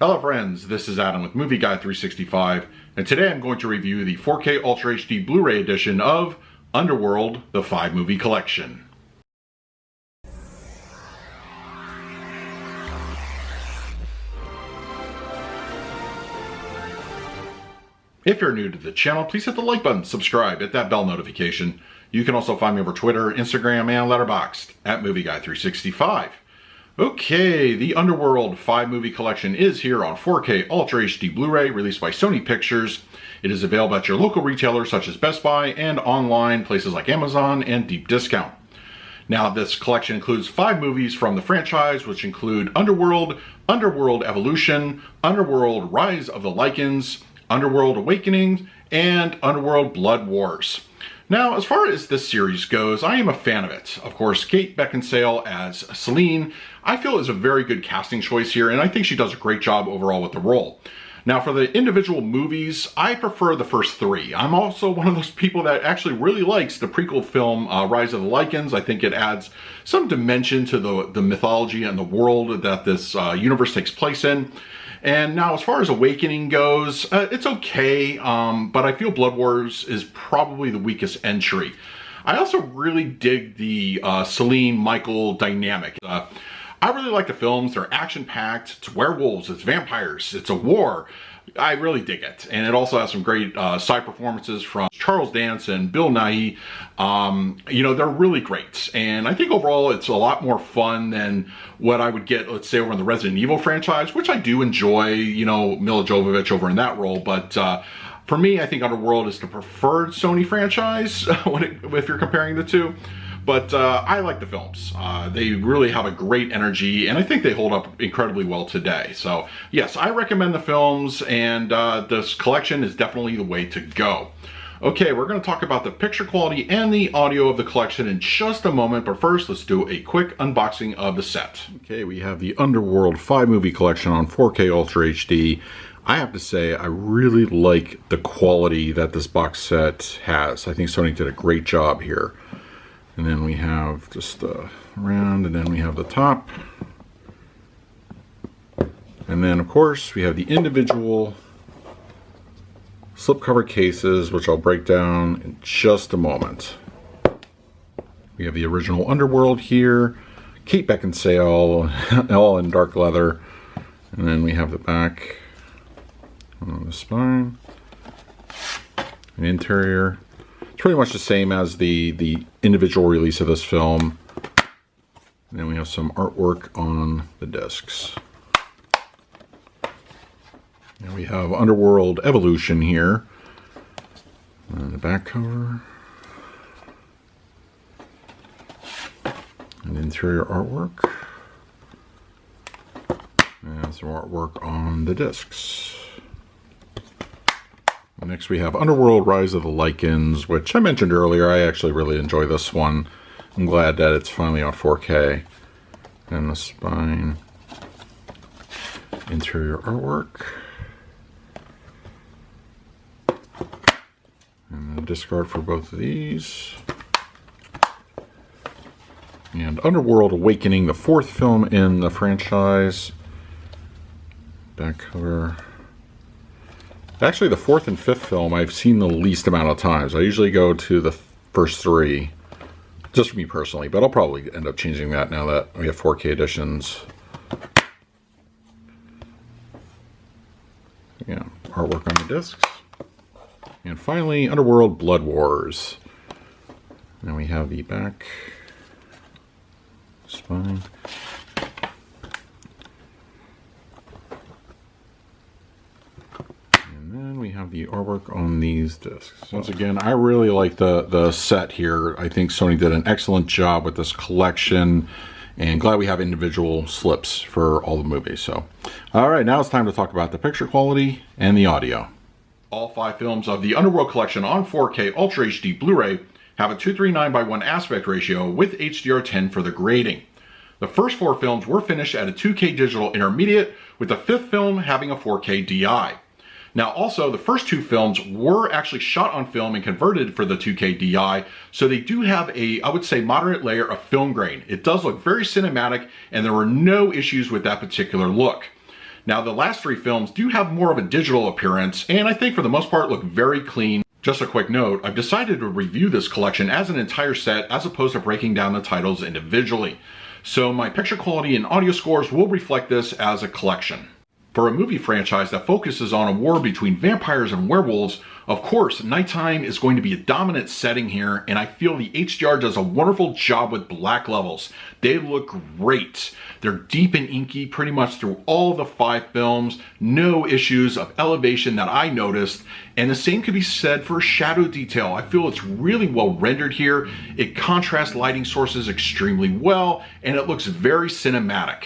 Hello friends, this is Adam with Movie Guy 365, and today I'm going to review the 4K Ultra HD Blu-ray edition of Underworld, the 5-movie collection. If you're new to the channel, please hit the like button, subscribe, hit that bell notification. You can also find me over Twitter, Instagram, and Letterboxd at Movie Guy 365. Okay, the Underworld 5-movie collection is here on 4K Ultra HD Blu-ray, released by Sony Pictures. It is available at your local retailers such as Best Buy and online places like Amazon and Deep Discount. Now, this collection includes 5 movies from the franchise, which include Underworld, Underworld Evolution, Underworld Rise of the Lycans, Underworld Awakening, and Underworld Blood Wars. Now, as far as this series goes, I am a fan of it. Of course, Kate Beckinsale as Celine, I feel is a very good casting choice here, and I think she does a great job overall with the role. Now, for the individual movies, I prefer the first 3. I'm also one of those people that actually really likes the prequel film, Rise of the Lycans. I think it adds some dimension to the mythology and the world that this universe takes place in. And now, as far as Awakening goes, it's okay, but I feel Blood Wars is probably the weakest entry. I also really dig the Celine-Michael dynamic. I really like the films. They're action-packed. It's werewolves, it's vampires, it's a war. I really dig it. And it also has some great side performances from Charles Dance and Bill Nighy. You know, they're really great. And I think overall it's a lot more fun than what I would get, let's say, over in the Resident Evil franchise, which I do enjoy, you know, Mila Jovovich over in that role. But for me, I think Underworld is the preferred Sony franchise if you're comparing the two. But I like the films. They really have a great energy, and I think they hold up incredibly well today. So yes, I recommend the films, and this collection is definitely the way to go. Okay, we're going to talk about the picture quality and the audio of the collection in just a moment, but first let's do a quick unboxing of the set. Okay, we have the Underworld 5-movie collection on 4K Ultra HD. I have to say, I really like the quality that this box set has. I think Sony did a great job here. And then we have just the round, and then we have the top. And then, of course, we have the individual slipcover cases, which I'll break down in just a moment. We have the original Underworld here, Kate Beckinsale, all in dark leather. And then we have the back on the spine, an interior. Pretty much the same as the individual release of this film. And then we have some artwork on the discs. And we have Underworld Evolution here. And the back cover. And interior artwork. And some artwork on the discs. Next we have Underworld Rise of the Lycans, which I mentioned earlier. I actually really enjoy this one. I'm glad that it's finally on 4K. And the spine, interior artwork. And the disc art for both of these. And Underworld Awakening, the 4th film in the franchise. Back cover. Actually, the 4th and 5th film I've seen the least amount of times. I usually go to the first 3, just for me personally, but I'll probably end up changing that now that we have 4K editions. Yeah, artwork on the discs. And finally, Underworld Blood Wars. Now we have the back, spine. We have the artwork on these discs. Once again, I really like the set here. I think Sony did an excellent job with this collection, and glad we have individual slips for all the movies. So, all right, now it's time to talk about the picture quality and the audio. All 5 films of the Underworld collection on 4K Ultra HD Blu-ray have a 239:1 aspect ratio with HDR10 for the grading. The first 4 films were finished at a 2K digital intermediate, with the 5th film having a 4K DI. Now also, the first 2 films were actually shot on film and converted for the 2K DI, so they do have a, I would say, moderate layer of film grain. It does look very cinematic, and there were no issues with that particular look. Now, the last three films do have more of a digital appearance, and I think for the most part look very clean. Just a quick note, I've decided to review this collection as an entire set as opposed to breaking down the titles individually. So my picture quality and audio scores will reflect this as a collection. For a movie franchise that focuses on a war between vampires and werewolves, of course, nighttime is going to be a dominant setting here, and I feel the HDR does a wonderful job with black levels. They look great. They're deep and inky pretty much through all the 5 films. No issues of elevation that I noticed, and the same could be said for shadow detail. I feel it's really well rendered here. It contrasts lighting sources extremely well, and it looks very cinematic.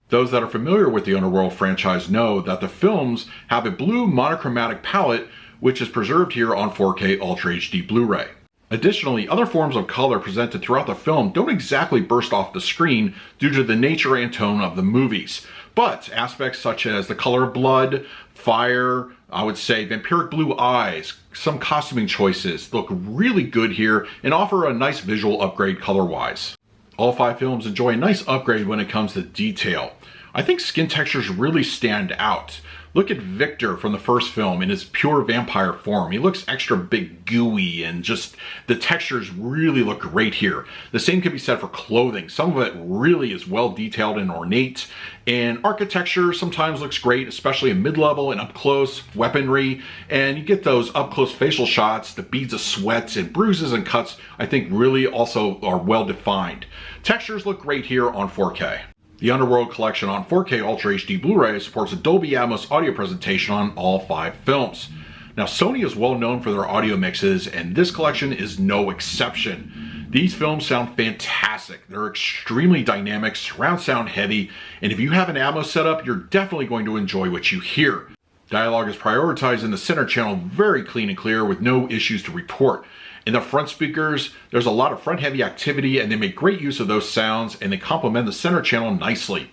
Those that are familiar with the Underworld franchise know that the films have a blue monochromatic palette, which is preserved here on 4K Ultra HD Blu-ray. Additionally, other forms of color presented throughout the film don't exactly burst off the screen due to the nature and tone of the movies. But aspects such as the color of blood, fire, I would say vampiric blue eyes, some costuming choices look really good here and offer a nice visual upgrade color-wise. All 5 films enjoy a nice upgrade when it comes to detail. I think skin textures really stand out. Look at Victor from the first film in his pure vampire form. He looks extra big gooey, and just the textures really look great here. The same can be said for clothing. Some of it really is well detailed and ornate, and architecture sometimes looks great, especially in mid-level and up-close weaponry, and you get those up-close facial shots. The beads of sweat and bruises and cuts I think really also are well defined. Textures look great here on 4K. The Underworld collection on 4K Ultra HD Blu-ray supports a Dolby Atmos audio presentation on all 5 films. Now, Sony is well known for their audio mixes, and this collection is no exception. These films sound fantastic. They're extremely dynamic, surround sound heavy, and if you have an Atmos setup, you're definitely going to enjoy what you hear. Dialogue is prioritized in the center channel, very clean and clear with no issues to report. In the front speakers, there's a lot of front-heavy activity, and they make great use of those sounds, and they complement the center channel nicely.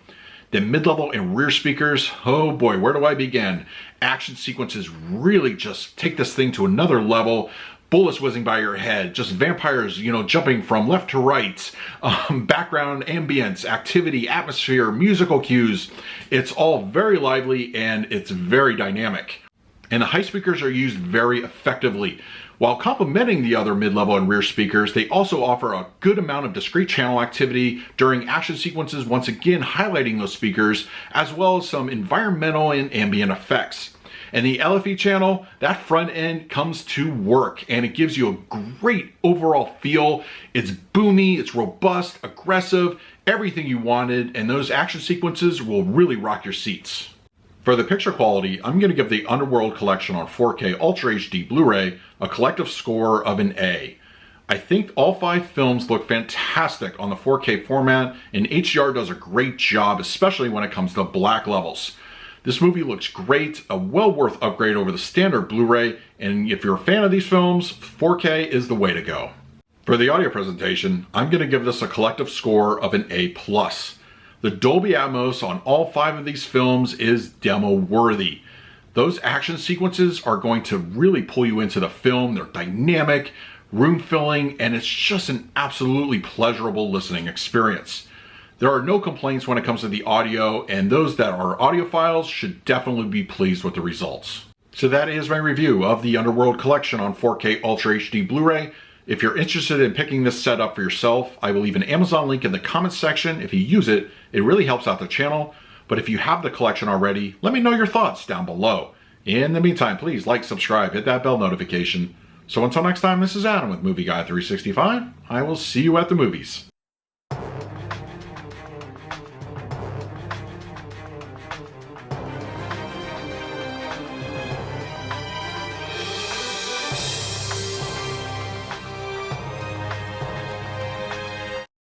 The mid-level and rear speakers, oh boy, where do I begin? Action sequences really just take this thing to another level. Bullets whizzing by your head, just vampires, jumping from left to right, background ambience, activity, atmosphere, musical cues. It's all very lively, and it's very dynamic. And the high speakers are used very effectively. While complementing the other mid-level and rear speakers, they also offer a good amount of discrete channel activity during action sequences, once again highlighting those speakers, as well as some environmental and ambient effects. And the LFE channel, that front end comes to work, and it gives you a great overall feel. It's boomy, it's robust, aggressive, everything you wanted, and those action sequences will really rock your seats. For the picture quality, I'm going to give the Underworld collection on 4K Ultra HD Blu-ray a collective score of an A. I think all 5 films look fantastic on the 4K format, and HDR does a great job, especially when it comes to black levels. This movie looks great, a well worth upgrade over the standard Blu-ray, and if you're a fan of these films, 4K is the way to go. For the audio presentation, I'm going to give this a collective score of an A+. The Dolby Atmos on all 5 of these films is demo worthy. Those action sequences are going to really pull you into the film. They're dynamic, room filling, and it's just an absolutely pleasurable listening experience. There are no complaints when it comes to the audio, and those that are audiophiles should definitely be pleased with the results. So that is my review of the Underworld collection on 4K Ultra HD Blu-ray. If you're interested in picking this set up for yourself, I will leave an Amazon link in the comments section. If you use it, it really helps out the channel. But if you have the collection already, let me know your thoughts down below. In the meantime, please like, subscribe, hit that bell notification. So until next time, this is Adam with Movie Guy 365. I will see you at the movies.